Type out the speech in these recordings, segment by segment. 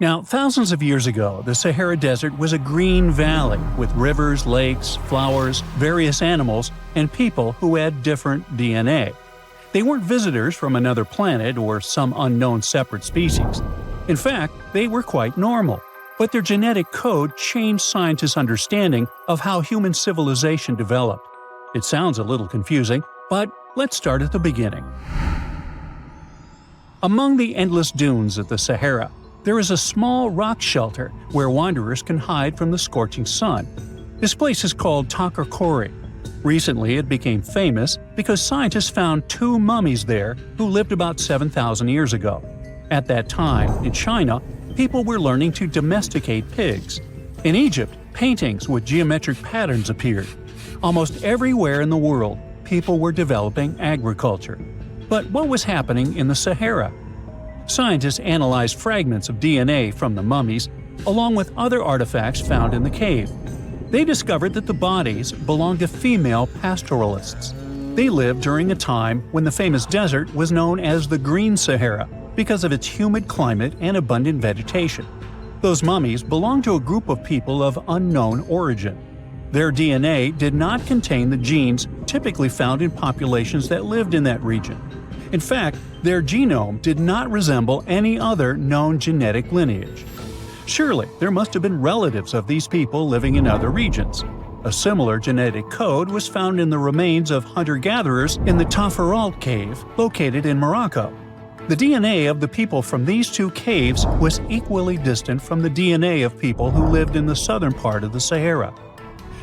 Now, thousands of years ago, the Sahara Desert was a green valley with rivers, lakes, flowers, various animals, and people who had different DNA. They weren't visitors from another planet or some unknown separate species. In fact, they were quite normal. But their genetic code changed scientists' understanding of how human civilization developed. It sounds a little confusing, but let's start at the beginning. Among the endless dunes of the Sahara, there is a small rock shelter where wanderers can hide from the scorching sun. This place is called Takakori. Recently, it became famous because scientists found two mummies there who lived about 7,000 years ago. At that time, in China, people were learning to domesticate pigs. In Egypt, paintings with geometric patterns appeared. Almost everywhere in the world, people were developing agriculture. But what was happening in the Sahara? Scientists analyzed fragments of DNA from the mummies, along with other artifacts found in the cave. They discovered that the bodies belonged to female pastoralists. They lived during a time when the famous desert was known as the Green Sahara because of its humid climate and abundant vegetation. Those mummies belonged to a group of people of unknown origin. Their DNA did not contain the genes typically found in populations that lived in that region. In fact, their genome did not resemble any other known genetic lineage. Surely, there must have been relatives of these people living in other regions. A similar genetic code was found in the remains of hunter-gatherers in the Tafaralt cave located in Morocco. The DNA of the people from these two caves was equally distant from the DNA of people who lived in the southern part of the Sahara.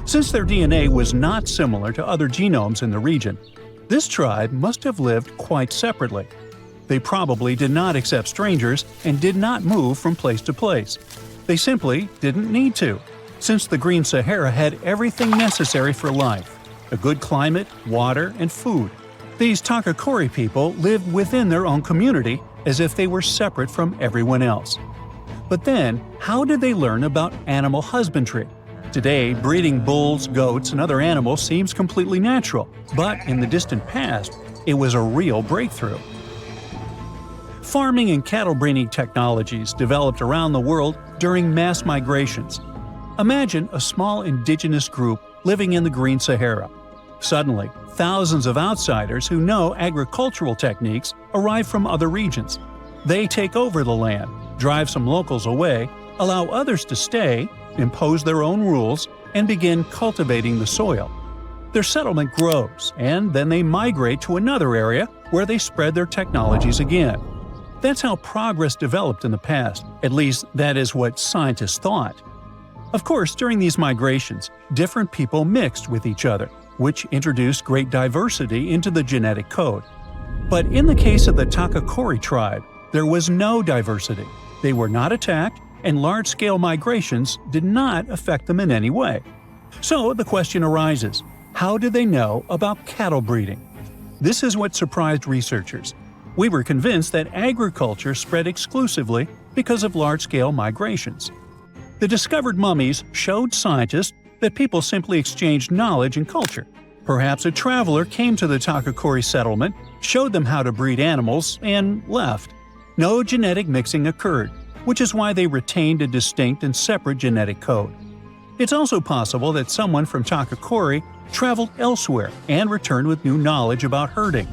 Since their DNA was not similar to other genomes in the region, this tribe must have lived quite separately. They probably did not accept strangers and did not move from place to place. They simply didn't need to, since the Green Sahara had everything necessary for life: a good climate, water, and food. These Takakori people lived within their own community as if they were separate from everyone else. But then, how did they learn about animal husbandry? Today, breeding bulls, goats, and other animals seems completely natural, but in the distant past, it was a real breakthrough. Farming and cattle breeding technologies developed around the world during mass migrations. Imagine a small indigenous group living in the Green Sahara. Suddenly, thousands of outsiders who know agricultural techniques arrive from other regions. They take over the land, drive some locals away, allow others to stay, impose their own rules, and begin cultivating the soil. Their settlement grows, and then they migrate to another area where they spread their technologies again. That's how progress developed in the past, at least that is what scientists thought. Of course, during these migrations, different people mixed with each other, which introduced great diversity into the genetic code. But in the case of the Takakori tribe, there was no diversity. They were not attacked, and large-scale migrations did not affect them in any way. So the question arises, how did they know about cattle breeding? This is what surprised researchers. We were convinced that agriculture spread exclusively because of large-scale migrations. The discovered mummies showed scientists that people simply exchanged knowledge and culture. Perhaps a traveler came to the Takakori settlement, showed them how to breed animals, and left. No genetic mixing occurred, which is why they retained a distinct and separate genetic code. It's also possible that someone from Takakori traveled elsewhere and returned with new knowledge about herding.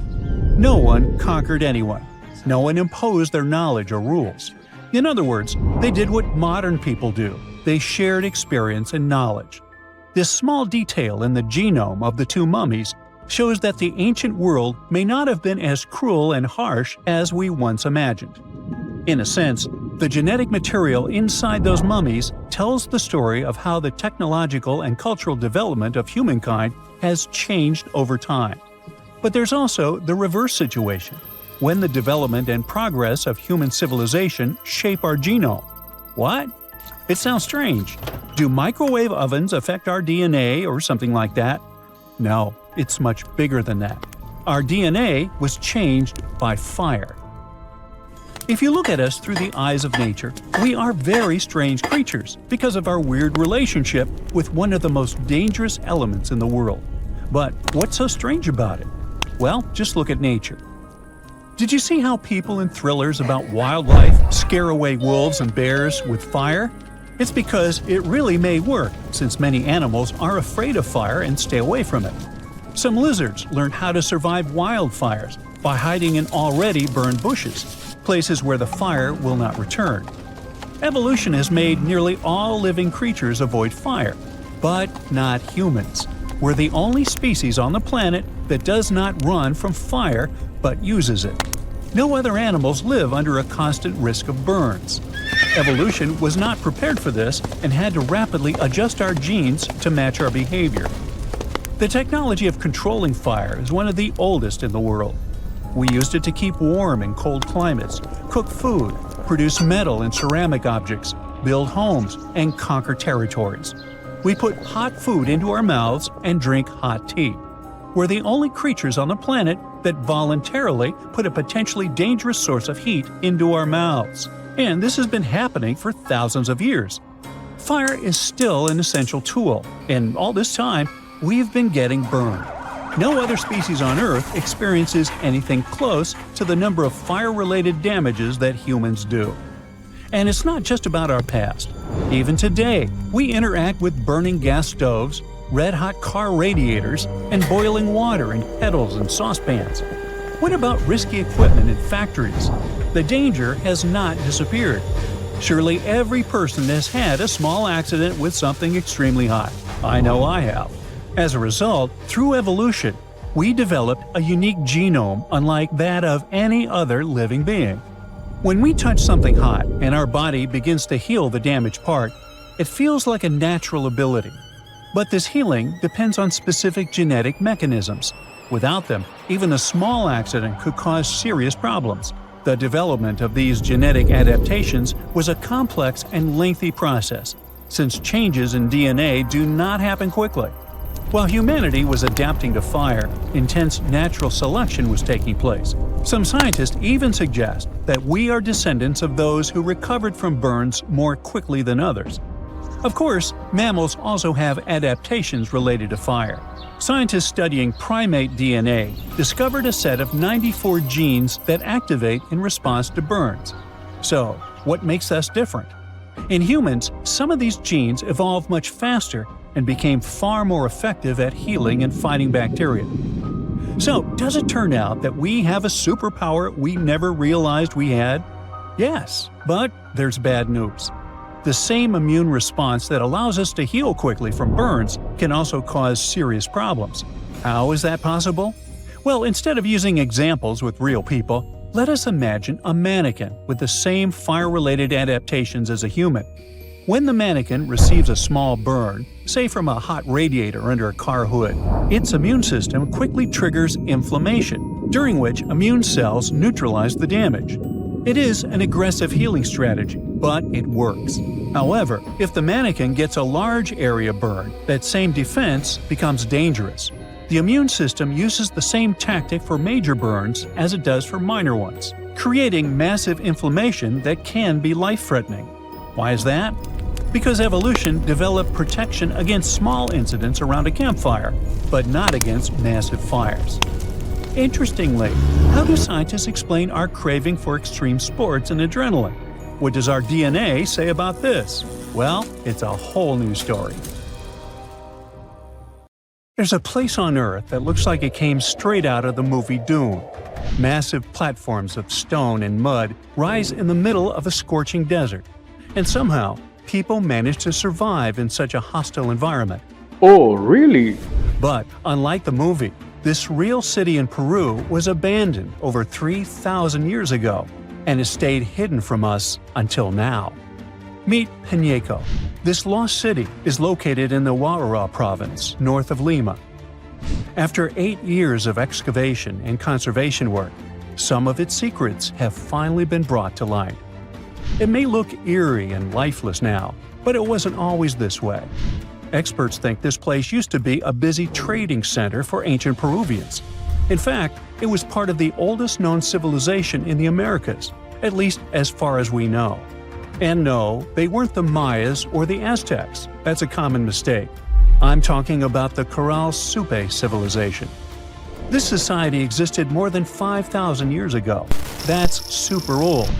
No one conquered anyone. No one imposed their knowledge or rules. In other words, they did what modern people do. They shared experience and knowledge. This small detail in the genome of the two mummies shows that the ancient world may not have been as cruel and harsh as we once imagined. In a sense, the genetic material inside those mummies tells the story of how the technological and cultural development of humankind has changed over time. But there's also the reverse situation, when the development and progress of human civilization shape our genome. What? It sounds strange. Do microwave ovens affect our DNA or something like that? No, it's much bigger than that. Our DNA was changed by fire. If you look at us through the eyes of nature, we are very strange creatures because of our weird relationship with one of the most dangerous elements in the world. But what's so strange about it? Well, just look at nature. Did you see how people in thrillers about wildlife scare away wolves and bears with fire? It's because it really may work, since many animals are afraid of fire and stay away from it. Some lizards learned how to survive wildfires by hiding in already burned bushes, places where the fire will not return. Evolution has made nearly all living creatures avoid fire, but not humans. We're the only species on the planet that does not run from fire but uses it. No other animals live under a constant risk of burns. Evolution was not prepared for this and had to rapidly adjust our genes to match our behavior. The technology of controlling fire is one of the oldest in the world. We used it to keep warm in cold climates, cook food, produce metal and ceramic objects, build homes, and conquer territories. We put hot food into our mouths and drink hot tea. We're the only creatures on the planet that voluntarily put a potentially dangerous source of heat into our mouths. And this has been happening for thousands of years. Fire is still an essential tool, and all this time, we've been getting burned. No other species on Earth experiences anything close to the number of fire-related damages that humans do. And it's not just about our past. Even today, we interact with burning gas stoves, red-hot car radiators, and boiling water in kettles and saucepans. What about risky equipment in factories? The danger has not disappeared. Surely every person has had a small accident with something extremely hot. I know I have. As a result, through evolution, we developed a unique genome unlike that of any other living being. When we touch something hot and our body begins to heal the damaged part, it feels like a natural ability. But this healing depends on specific genetic mechanisms. Without them, even a small accident could cause serious problems. The development of these genetic adaptations was a complex and lengthy process, since changes in DNA do not happen quickly. While humanity was adapting to fire, intense natural selection was taking place. Some scientists even suggest that we are descendants of those who recovered from burns more quickly than others. Of course, mammals also have adaptations related to fire. Scientists studying primate DNA discovered a set of 94 genes that activate in response to burns. So, what makes us different? In humans, some of these genes evolved much faster and became far more effective at healing and fighting bacteria. So, does it turn out that we have a superpower we never realized we had? Yes, but there's bad news. The same immune response that allows us to heal quickly from burns can also cause serious problems. How is that possible? Well, instead of using examples with real people, let us imagine a mannequin with the same fire-related adaptations as a human. When the mannequin receives a small burn, say from a hot radiator under a car hood, its immune system quickly triggers inflammation, during which immune cells neutralize the damage. It is an aggressive healing strategy, but it works. However, if the mannequin gets a large area burn, that same defense becomes dangerous. The immune system uses the same tactic for major burns as it does for minor ones, creating massive inflammation that can be life-threatening. Why is that? Because evolution developed protection against small incidents around a campfire, but not against massive fires. Interestingly, how do scientists explain our craving for extreme sports and adrenaline? What does our DNA say about this? Well, it's a whole new story. There's a place on Earth that looks like it came straight out of the movie Dune. Massive platforms of stone and mud rise in the middle of a scorching desert. And somehow, people manage to survive in such a hostile environment. Oh, really? But unlike the movie, this real city in Peru was abandoned over 3,000 years ago and has stayed hidden from us until now. Meet Peñeco. This lost city is located in the Huaura province, north of Lima. After 8 years of excavation and conservation work, some of its secrets have finally been brought to light. It may look eerie and lifeless now, but it wasn't always this way. Experts think this place used to be a busy trading center for ancient Peruvians. In fact, it was part of the oldest known civilization in the Americas, at least as far as we know. And no, they weren't the Mayas or the Aztecs. That's a common mistake. I'm talking about the Caral civilization. This society existed more than 5,000 years ago. That's super old.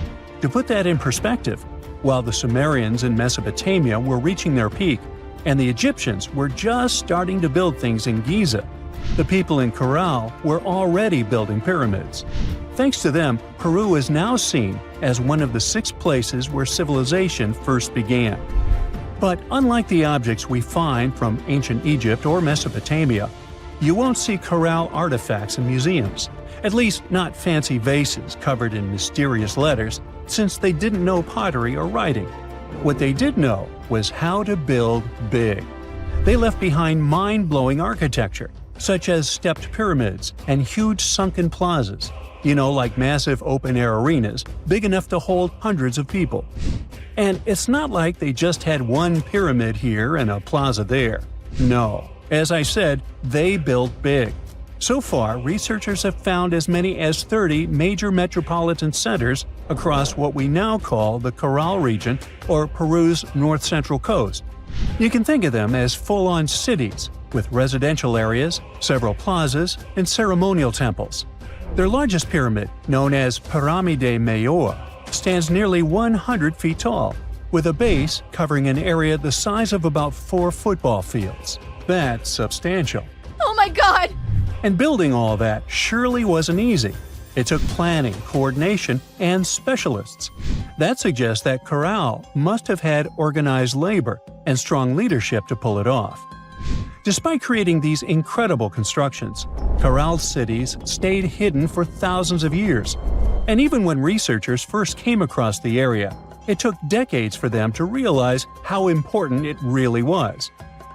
To put that in perspective, while the Sumerians in Mesopotamia were reaching their peak, and the Egyptians were just starting to build things in Giza, the people in Caral were already building pyramids. Thanks to them, Peru is now seen as one of the 6 places where civilization first began. But unlike the objects we find from ancient Egypt or Mesopotamia, you won't see Caral artifacts in museums, at least not fancy vases covered in mysterious letters, since they didn't know pottery or writing. What they did know was how to build big. They left behind mind-blowing architecture, such as stepped pyramids and huge sunken plazas, like massive open-air arenas big enough to hold hundreds of people. And it's not like they just had one pyramid here and a plaza there. No, as I said, they built big. So far, researchers have found as many as 30 major metropolitan centers across what we now call the Caral region or Peru's north-central coast. You can think of them as full-on cities, with residential areas, several plazas, and ceremonial temples. Their largest pyramid, known as Piramide Mayor, stands nearly 100 feet tall, with a base covering an area the size of about 4 football fields. That's substantial. Oh my God! And building all that surely wasn't easy. It took planning, coordination, and specialists. That suggests that Caral must have had organized labor and strong leadership to pull it off. Despite creating these incredible constructions, Caral cities stayed hidden for thousands of years. And even when researchers first came across the area, it took decades for them to realize how important it really was.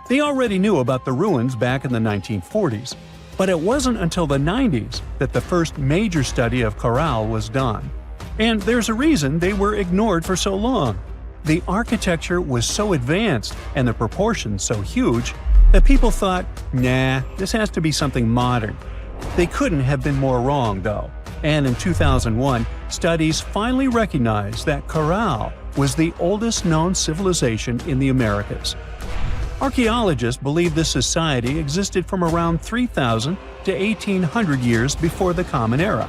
They already knew about the ruins back in the 1940s, but it wasn't until the 90s that the first major study of Caral was done. And there's a reason they were ignored for so long. The architecture was so advanced and the proportions so huge that people thought, nah, this has to be something modern. They couldn't have been more wrong, though. And in 2001, studies finally recognized that Caral was the oldest known civilization in the Americas. Archaeologists believe this society existed from around 3,000 to 1,800 years before the Common Era.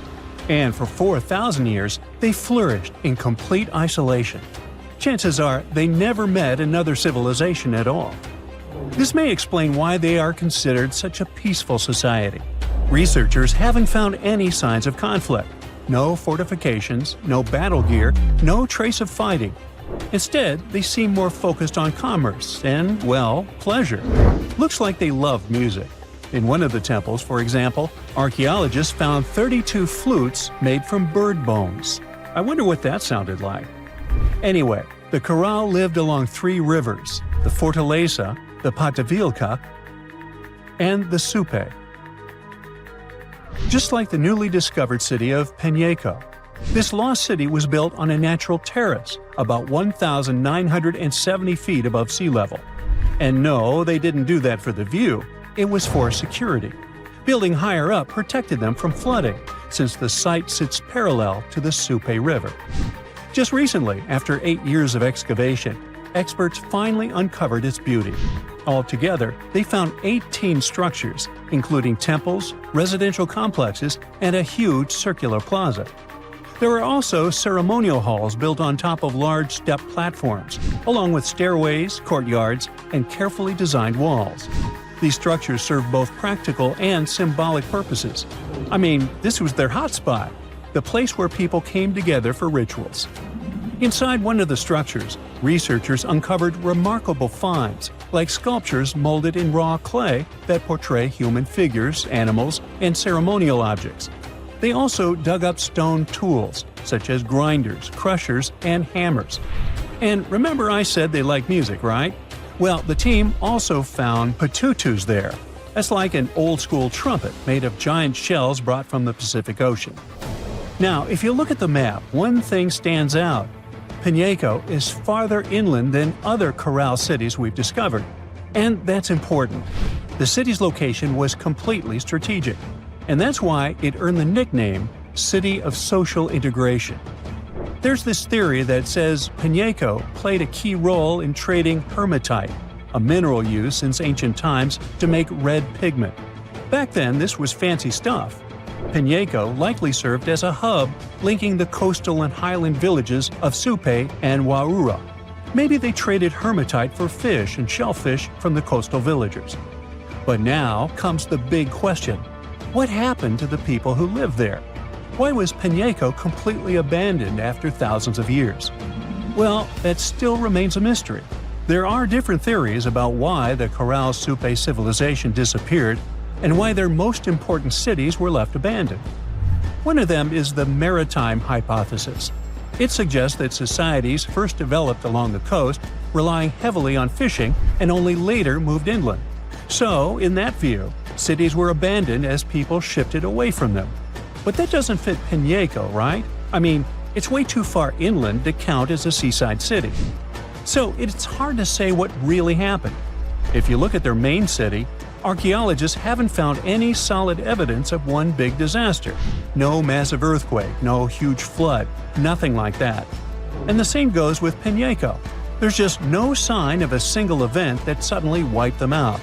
And for 4,000 years, they flourished in complete isolation. Chances are they never met another civilization at all. This may explain why they are considered such a peaceful society. Researchers haven't found any signs of conflict. No fortifications, no battle gear, no trace of fighting. Instead, they seem more focused on commerce and, well, pleasure. Looks like they love music. In one of the temples, for example, archaeologists found 32 flutes made from bird bones. I wonder what that sounded like. Anyway, the Caral lived along 3 rivers, the Fortaleza, the Patavilca, and the Supe. Just like the newly discovered city of Peñeco, this lost city was built on a natural terrace about 1,970 feet above sea level. And no, they didn't do that for the view, it was for security. Building higher up protected them from flooding, since the site sits parallel to the Supe River. Just recently, after 8 years of excavation, experts finally uncovered its beauty. Altogether, they found 18 structures, including temples, residential complexes, and a huge circular plaza. There are also ceremonial halls built on top of large step platforms, along with stairways, courtyards, and carefully designed walls. These structures serve both practical and symbolic purposes. I mean, this was their hotspot, the place where people came together for rituals. Inside one of the structures, researchers uncovered remarkable finds, like sculptures molded in raw clay that portray human figures, animals, and ceremonial objects. They also dug up stone tools, such as grinders, crushers, and hammers. And remember I said they like music, right? Well, the team also found patutus there. That's like an old-school trumpet made of giant shells brought from the Pacific Ocean. Now, if you look at the map, one thing stands out. Peñeco is farther inland than other Caral cities we've discovered. And that's important. The city's location was completely strategic. And that's why it earned the nickname City of Social Integration. There's this theory that says Peñeco played a key role in trading hematite, a mineral used since ancient times to make red pigment. Back then, this was fancy stuff. Piñeco likely served as a hub linking the coastal and highland villages of Supe and Waura. Maybe they traded hermitite for fish and shellfish from the coastal villagers. But now comes the big question. What happened to the people who lived there? Why was Piñeco completely abandoned after thousands of years? Well, that still remains a mystery. There are different theories about why the Caral Supe civilization disappeared and why their most important cities were left abandoned. One of them is the maritime hypothesis. It suggests that societies first developed along the coast, relying heavily on fishing, and only later moved inland. So, in that view, cities were abandoned as people shifted away from them. But that doesn't fit Piñeco, right? I mean, it's way too far inland to count as a seaside city. So it's hard to say what really happened. If you look at their main city, archaeologists haven't found any solid evidence of one big disaster. No massive earthquake, no huge flood, nothing like that. And the same goes with Piñeco. There's just no sign of a single event that suddenly wiped them out.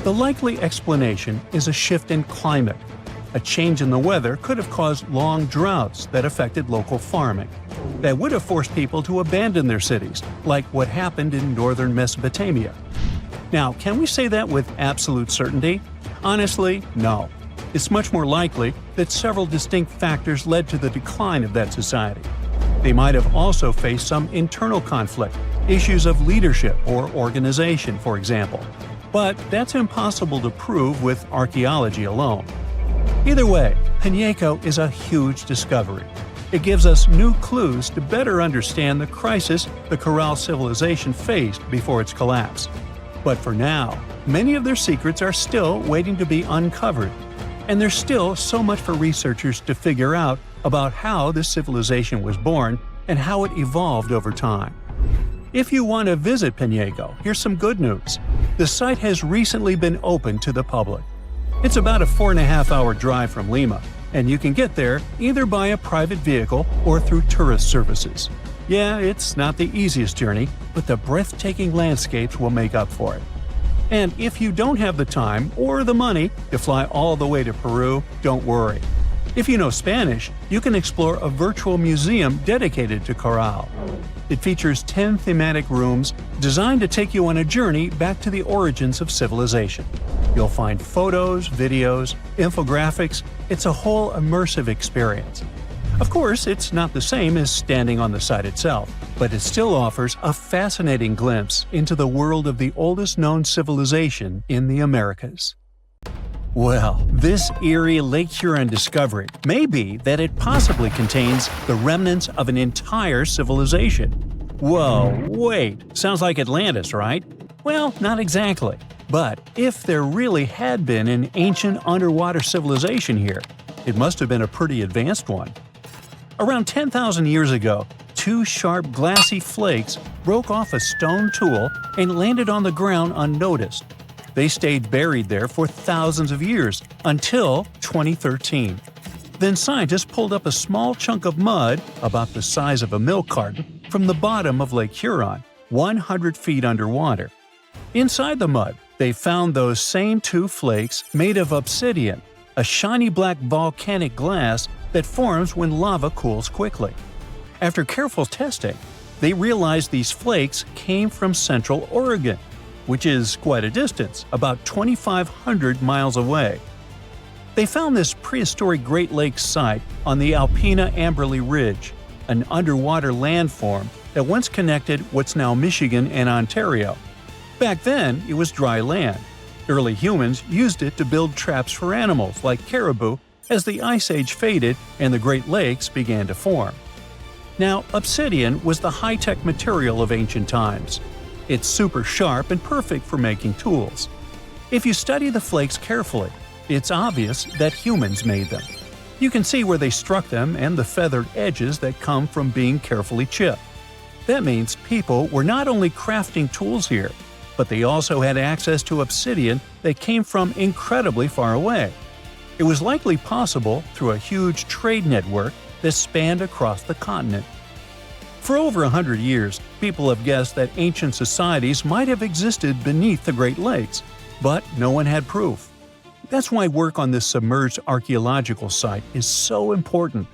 The likely explanation is a shift in climate. A change in the weather could have caused long droughts that affected local farming. That would have forced people to abandon their cities, like what happened in northern Mesopotamia. Now, can we say that with absolute certainty? Honestly, no. It's much more likely that several distinct factors led to the decline of that society. They might have also faced some internal conflict, issues of leadership or organization, for example. But that's impossible to prove with archaeology alone. Either way, Piñeco is a huge discovery. It gives us new clues to better understand the crisis the Caral civilization faced before its collapse. But for now, many of their secrets are still waiting to be uncovered, and there's still so much for researchers to figure out about how this civilization was born and how it evolved over time. If you want to visit Piñeco, here's some good news. The site has recently been opened to the public. It's about a 4.5-hour drive from Lima, and you can get there either by a private vehicle or through tourist services. Yeah, it's not the easiest journey, but the breathtaking landscapes will make up for it. And if you don't have the time or the money to fly all the way to Peru, don't worry. If you know Spanish, you can explore a virtual museum dedicated to Caral. It features 10 thematic rooms designed to take you on a journey back to the origins of civilization. You'll find photos, videos, infographics. It's a whole immersive experience. Of course, it's not the same as standing on the site itself, but it still offers a fascinating glimpse into the world of the oldest known civilization in the Americas. Well, this eerie Lake Huron discovery may be that it possibly contains the remnants of an entire civilization. Whoa, wait, sounds like Atlantis, right? Well, not exactly. But if there really had been an ancient underwater civilization here, it must have been a pretty advanced one. Around 10,000 years ago, two sharp glassy flakes broke off a stone tool and landed on the ground unnoticed. They stayed buried there for thousands of years, until 2013. Then scientists pulled up a small chunk of mud, about the size of a milk carton, from the bottom of Lake Huron, 100 feet underwater. Inside the mud, they found those same two flakes made of obsidian, a shiny black volcanic glass that forms when lava cools quickly. After careful testing, they realized these flakes came from Central Oregon, which is quite a distance, about 2,500 miles away. They found this prehistoric Great Lakes site on the Alpena-Amberley Ridge, an underwater landform that once connected what's now Michigan and Ontario. Back then, it was dry land. Early humans used it to build traps for animals like caribou as the Ice Age faded and the Great Lakes began to form. Now, obsidian was the high-tech material of ancient times. It's super sharp and perfect for making tools. If you study the flakes carefully, it's obvious that humans made them. You can see where they struck them and the feathered edges that come from being carefully chipped. That means people were not only crafting tools here, but they also had access to obsidian that came from incredibly far away. It was likely possible through a huge trade network that spanned across the continent. For over 100 years, people have guessed that ancient societies might have existed beneath the Great Lakes, but no one had proof. That's why work on this submerged archaeological site is so important.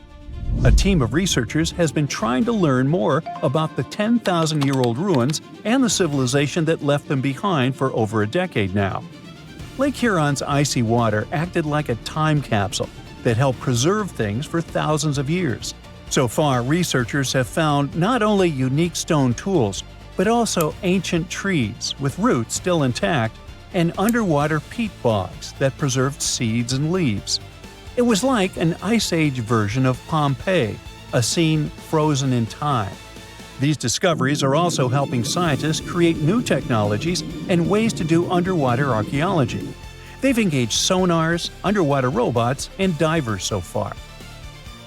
A team of researchers has been trying to learn more about the 10,000-year-old ruins and the civilization that left them behind for over a decade now. Lake Huron's icy water acted like a time capsule that helped preserve things for thousands of years. So far, researchers have found not only unique stone tools, but also ancient trees with roots still intact and underwater peat bogs that preserved seeds and leaves. It was like an Ice Age version of Pompeii, a scene frozen in time. These discoveries are also helping scientists create new technologies and ways to do underwater archaeology. They've engaged sonars, underwater robots, and divers so far.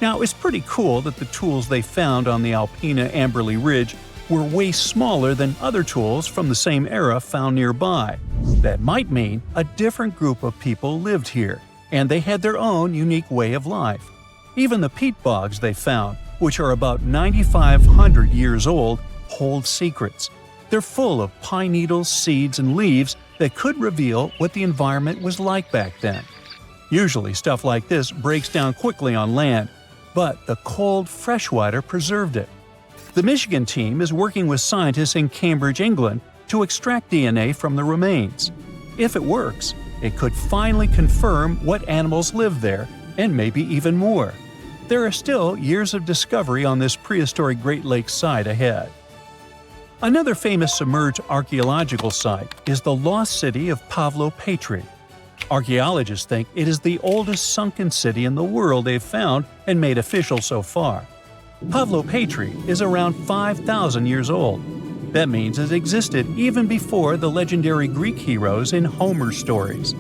Now, it's pretty cool that the tools they found on the Alpina Amberley Ridge were way smaller than other tools from the same era found nearby. That might mean a different group of people lived here, and they had their own unique way of life. Even the peat bogs they found, which are about 9,500 years old, hold secrets. They're full of pine needles, seeds, and leaves that could reveal what the environment was like back then. Usually stuff like this breaks down quickly on land, but the cold freshwater preserved it. The Michigan team is working with scientists in Cambridge, England, to extract DNA from the remains. If it works, it could finally confirm what animals lived there, and maybe even more. There are still years of discovery on this prehistoric Great Lakes site ahead. Another famous submerged archaeological site is the lost city of Pavlo Petri. Archaeologists think it is the oldest sunken city in the world they've found and made official so far. Pavlo Petri is around 5,000 years old. That means it existed even before the legendary Greek heroes in Homer's stories.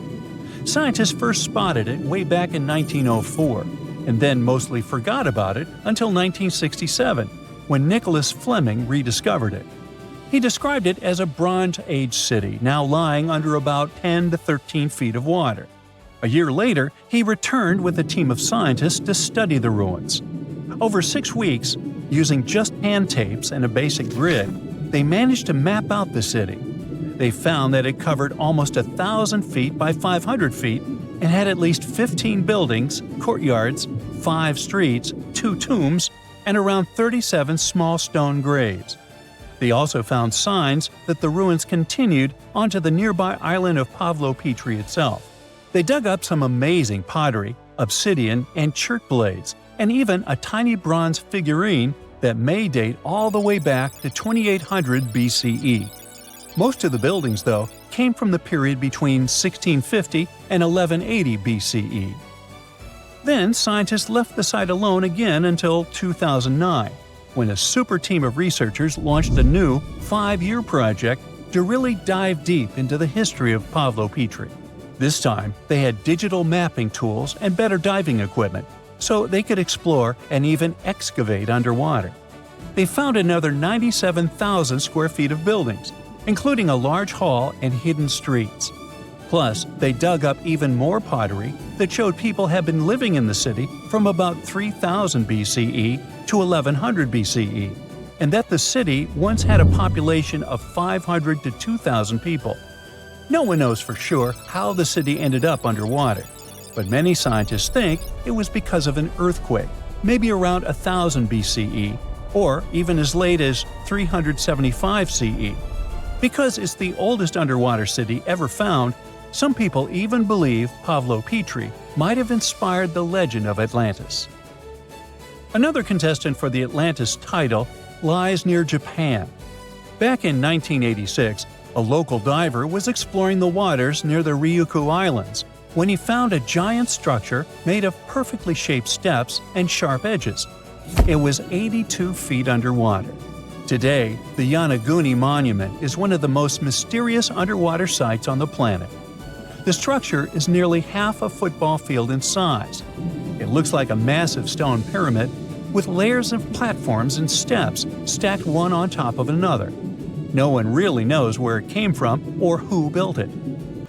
Scientists first spotted it way back in 1904, and then mostly forgot about it until 1967, when Nicholas Fleming rediscovered it. He described it as a Bronze Age city now lying under about 10 to 13 feet of water. A year later, he returned with a team of scientists to study the ruins. Over 6 weeks, using just hand tapes and a basic grid, they managed to map out the city. They found that it covered almost 1,000 feet by 500 feet and had at least 15 buildings, courtyards, 5 streets, 2 tombs, and around 37 small stone graves. They also found signs that the ruins continued onto the nearby island of Pavlo Petri itself. They dug up some amazing pottery, obsidian, and chert blades, and even a tiny bronze figurine that may date all the way back to 2800 BCE. Most of the buildings, though, came from the period between 1650 and 1180 BCE. Then scientists left the site alone again until 2009, when a super team of researchers launched a new 5-year project to really dive deep into the history of Pavlo Petri. This time, they had digital mapping tools and better diving equipment, so they could explore and even excavate underwater. They found another 97,000 square feet of buildings, including a large hall and hidden streets. Plus, they dug up even more pottery that showed people had been living in the city from about 3000 BCE to 1100 BCE, and that the city once had a population of 500 to 2,000 people. No one knows for sure how the city ended up underwater, but many scientists think it was because of an earthquake, maybe around 1000 BCE, or even as late as 375 CE. Because it's the oldest underwater city ever found, some people even believe Pavlo Petri might have inspired the legend of Atlantis. Another contestant for the Atlantis title lies near Japan. Back in 1986, a local diver was exploring the waters near the Ryukyu Islands when he found a giant structure made of perfectly shaped steps and sharp edges. It was 82 feet underwater. Today, the Yanaguni Monument is one of the most mysterious underwater sites on the planet. The structure is nearly half a football field in size. It looks like a massive stone pyramid with layers of platforms and steps stacked one on top of another. No one really knows where it came from or who built it.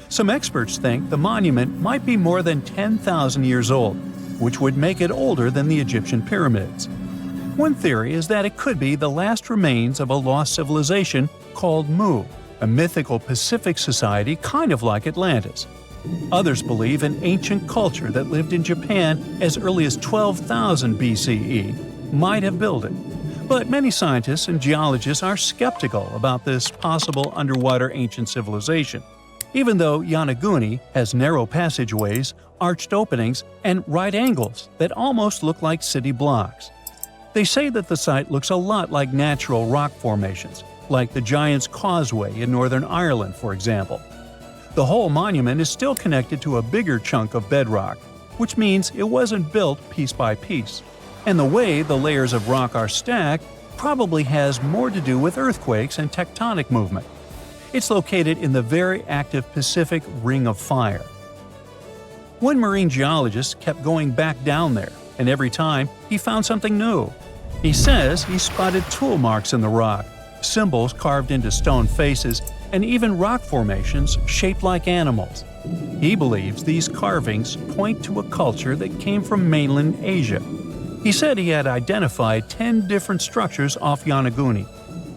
Some experts think the monument might be more than 10,000 years old, which would make it older than the Egyptian pyramids. One theory is that it could be the last remains of a lost civilization called Mu, a mythical Pacific society kind of like Atlantis. Others believe an ancient culture that lived in Japan as early as 12,000 BCE might have built it. But many scientists and geologists are skeptical about this possible underwater ancient civilization, even though Yanaguni has narrow passageways, arched openings, and right angles that almost look like city blocks. They say that the site looks a lot like natural rock formations, like the Giant's Causeway in Northern Ireland, for example. The whole monument is still connected to a bigger chunk of bedrock, which means it wasn't built piece by piece. And the way the layers of rock are stacked probably has more to do with earthquakes and tectonic movement. It's located in the very active Pacific Ring of Fire. One marine geologist kept going back down there, and every time he found something new. He says he spotted tool marks in the rock, symbols carved into stone faces, and even rock formations shaped like animals. He believes these carvings point to a culture that came from mainland Asia. He said he had identified 10 different structures off Yanaguni,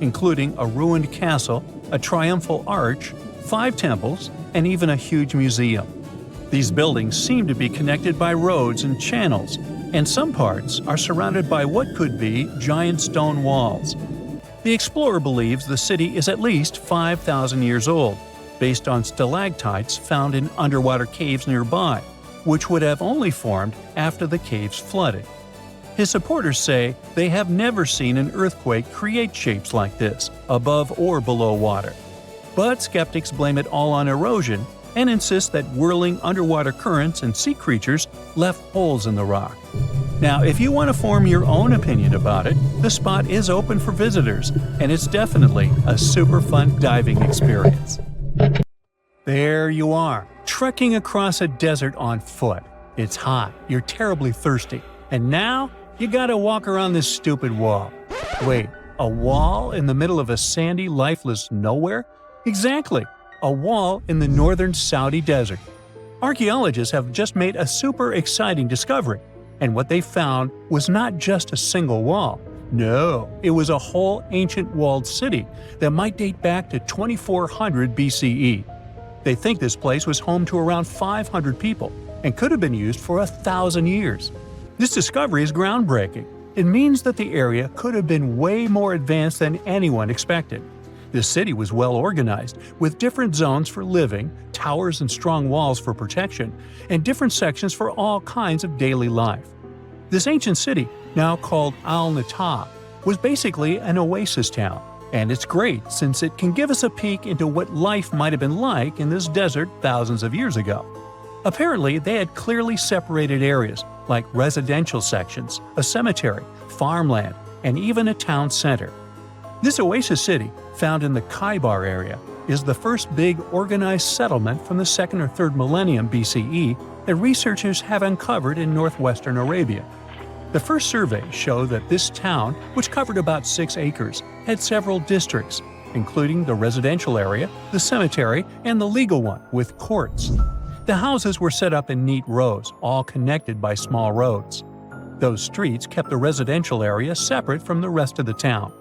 including a ruined castle, a triumphal arch, 5 temples, and even a huge museum. These buildings seem to be connected by roads and channels, and some parts are surrounded by what could be giant stone walls. The explorer believes the city is at least 5,000 years old, based on stalactites found in underwater caves nearby, which would have only formed after the caves flooded. His supporters say they have never seen an earthquake create shapes like this, above or below water. But skeptics blame it all on erosion and insist that whirling underwater currents and sea creatures left holes in the rock. Now, if you want to form your own opinion about it, the spot is open for visitors, and it's definitely a super fun diving experience. There you are, trekking across a desert on foot. It's hot, you're terribly thirsty, and now you gotta walk around this stupid wall. Wait, a wall in the middle of a sandy, lifeless nowhere? Exactly, a wall in the northern Saudi desert. Archaeologists have just made a super exciting discovery, and what they found was not just a single wall. No, it was a whole ancient walled city that might date back to 2400 BCE. They think this place was home to around 500 people and could have been used for 1,000 years. This discovery is groundbreaking. It means that the area could have been way more advanced than anyone expected. The city was well organized, with different zones for living, towers and strong walls for protection, and different sections for all kinds of daily life. This ancient city, now called Al-Natah, was basically an oasis town, and it's great since it can give us a peek into what life might have been like in this desert thousands of years ago. Apparently, they had clearly separated areas, like residential sections, a cemetery, farmland, and even a town center. This oasis city, found in the Khaybar area, is the first big organized settlement from the 2nd or 3rd millennium BCE that researchers have uncovered in northwestern Arabia. The first survey showed that this town, which covered about 6 acres, had several districts, including the residential area, the cemetery, and the legal one, with courts. The houses were set up in neat rows, all connected by small roads. Those streets kept the residential area separate from the rest of the town.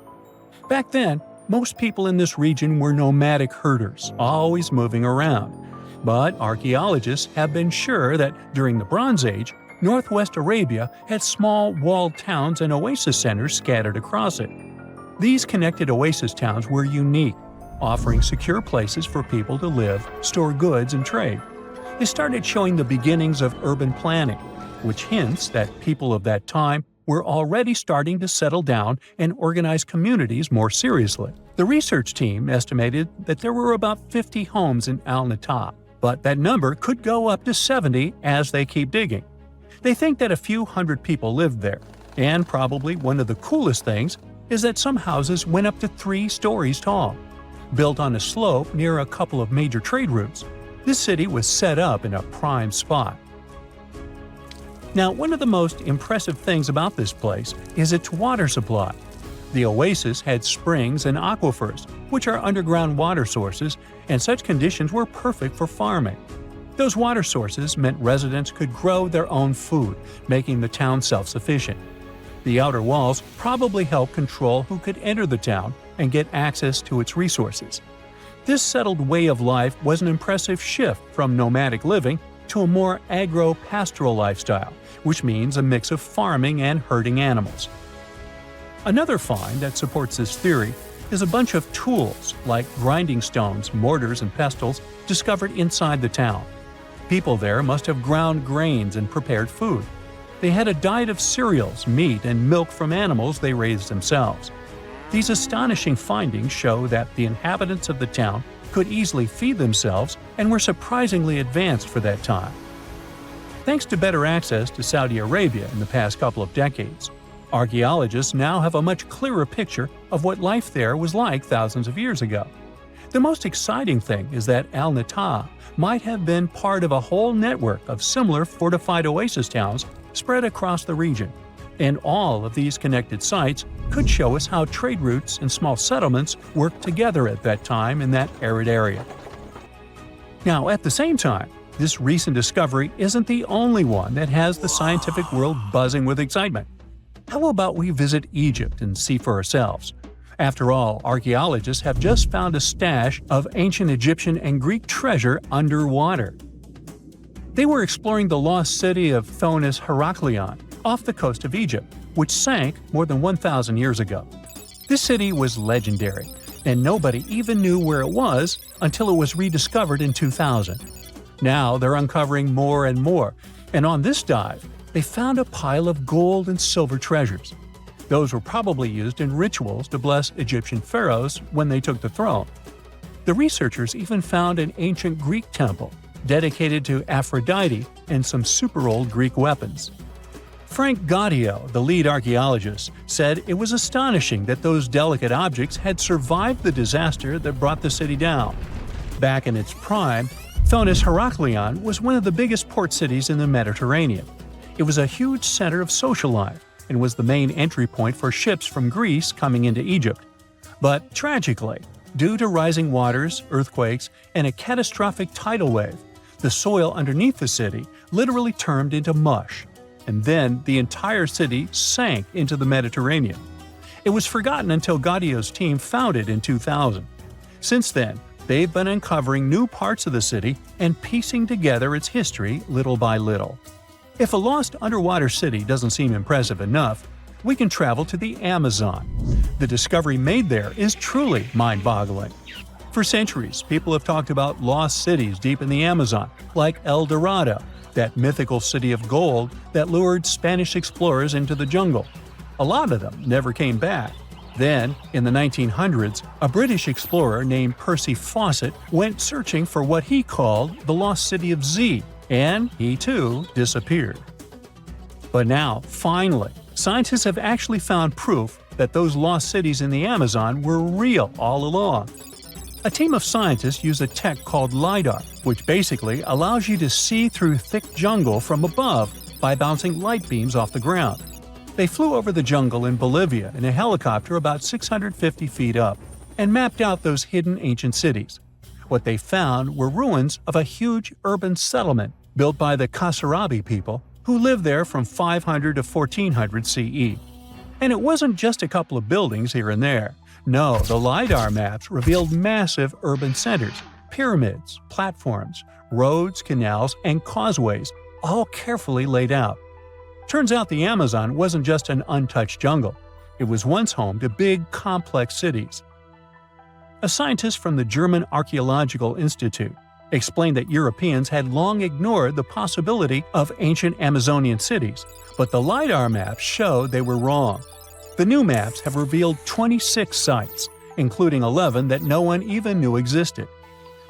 Back then, most people in this region were nomadic herders, always moving around. But archaeologists have been sure that during the Bronze Age, northwest Arabia had small walled towns and oasis centers scattered across it. These connected oasis towns were unique, offering secure places for people to live, store goods, and trade. They started showing the beginnings of urban planning, which hints that people of that time were already starting to settle down and organize communities more seriously. The research team estimated that there were about 50 homes in Al-Natah, but that number could go up to 70 as they keep digging. They think that a few hundred people lived there, and probably one of the coolest things is that some houses went up to 3 stories tall. Built on a slope near a couple of major trade routes, this city was set up in a prime spot. Now, one of the most impressive things about this place is its water supply. The oasis had springs and aquifers, which are underground water sources, and such conditions were perfect for farming. Those water sources meant residents could grow their own food, making the town self-sufficient. The outer walls probably helped control who could enter the town and get access to its resources. This settled way of life was an impressive shift from nomadic living to a more agro-pastoral lifestyle, which means a mix of farming and herding animals. Another find that supports this theory is a bunch of tools like grinding stones, mortars, and pestles discovered inside the town. People there must have ground grains and prepared food. They had a diet of cereals, meat, and milk from animals they raised themselves. These astonishing findings show that the inhabitants of the town could easily feed themselves and were surprisingly advanced for that time. Thanks to better access to Saudi Arabia in the past couple of decades, archaeologists now have a much clearer picture of what life there was like thousands of years ago. The most exciting thing is that Al-Natah might have been part of a whole network of similar fortified oasis towns spread across the region, and all of these connected sites could show us how trade routes and small settlements worked together at that time in that arid area. Now, at the same time, this recent discovery isn't the only one that has the scientific world buzzing with excitement. How about we visit Egypt and see for ourselves? After all, archaeologists have just found a stash of ancient Egyptian and Greek treasure underwater. They were exploring the lost city of Thonis-Heracleion off the coast of Egypt, which sank more than 1,000 years ago. This city was legendary, and nobody even knew where it was until it was rediscovered in 2000. Now they're uncovering more and more, and on this dive, they found a pile of gold and silver treasures. Those were probably used in rituals to bless Egyptian pharaohs when they took the throne. The researchers even found an ancient Greek temple dedicated to Aphrodite and some super old Greek weapons. Frank Gaudio, the lead archaeologist, said it was astonishing that those delicate objects had survived the disaster that brought the city down. Back in its prime, Thonis-Heracleion was one of the biggest port cities in the Mediterranean. It was a huge center of social life and was the main entry point for ships from Greece coming into Egypt. But tragically, due to rising waters, earthquakes, and a catastrophic tidal wave, the soil underneath the city literally turned into mush, and then the entire city sank into the Mediterranean. It was forgotten until Gaudio's team found it in 2000. Since then, they've been uncovering new parts of the city and piecing together its history little by little. If a lost underwater city doesn't seem impressive enough, we can travel to the Amazon. The discovery made there is truly mind-boggling. For centuries, people have talked about lost cities deep in the Amazon, like El Dorado, that mythical city of gold that lured Spanish explorers into the jungle. A lot of them never came back. Then, in the 1900s, a British explorer named Percy Fawcett went searching for what he called the lost city of Z, and he too disappeared. But now, finally, scientists have actually found proof that those lost cities in the Amazon were real all along. A team of scientists use a tech called LiDAR, which basically allows you to see through thick jungle from above by bouncing light beams off the ground. They flew over the jungle in Bolivia in a helicopter about 650 feet up and mapped out those hidden ancient cities. What they found were ruins of a huge urban settlement built by the Kasarabi people who lived there from 500 to 1400 CE. And it wasn't just a couple of buildings here and there. No, the LiDAR maps revealed massive urban centers, pyramids, platforms, roads, canals, and causeways, all carefully laid out. Turns out the Amazon wasn't just an untouched jungle. It was once home to big, complex cities. A scientist from the German Archaeological Institute explained that Europeans had long ignored the possibility of ancient Amazonian cities, but the LiDAR maps show they were wrong. The new maps have revealed 26 sites, including 11 that no one even knew existed.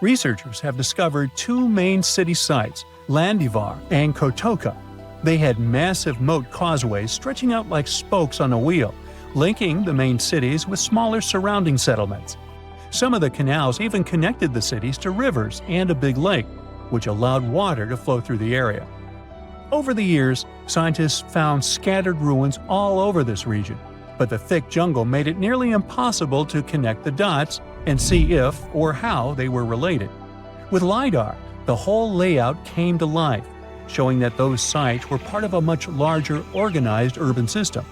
Researchers have discovered two main city sites, Landivar and Kotoka. They had massive moat causeways stretching out like spokes on a wheel, linking the main cities with smaller surrounding settlements. Some of the canals even connected the cities to rivers and a big lake, which allowed water to flow through the area. Over the years, scientists found scattered ruins all over this region, but the thick jungle made it nearly impossible to connect the dots and see if or how they were related. With LiDAR, the whole layout came to life, showing that those sites were part of a much larger organized urban system.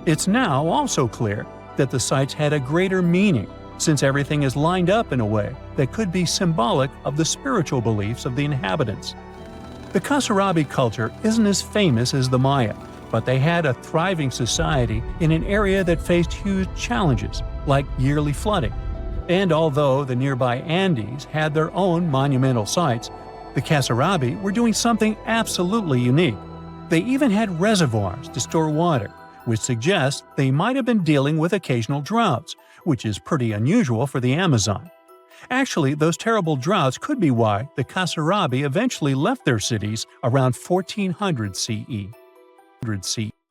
It's now also clear that the sites had a greater meaning, since everything is lined up in a way that could be symbolic of the spiritual beliefs of the inhabitants. The Kasarabi culture isn't as famous as the Maya, but they had a thriving society in an area that faced huge challenges, like yearly flooding. And although the nearby Andes had their own monumental sites, the Kasarabi were doing something absolutely unique. They even had reservoirs to store water, which suggests they might have been dealing with occasional droughts, which is pretty unusual for the Amazon. Actually, those terrible droughts could be why the Kasarabi eventually left their cities around 1400 CE.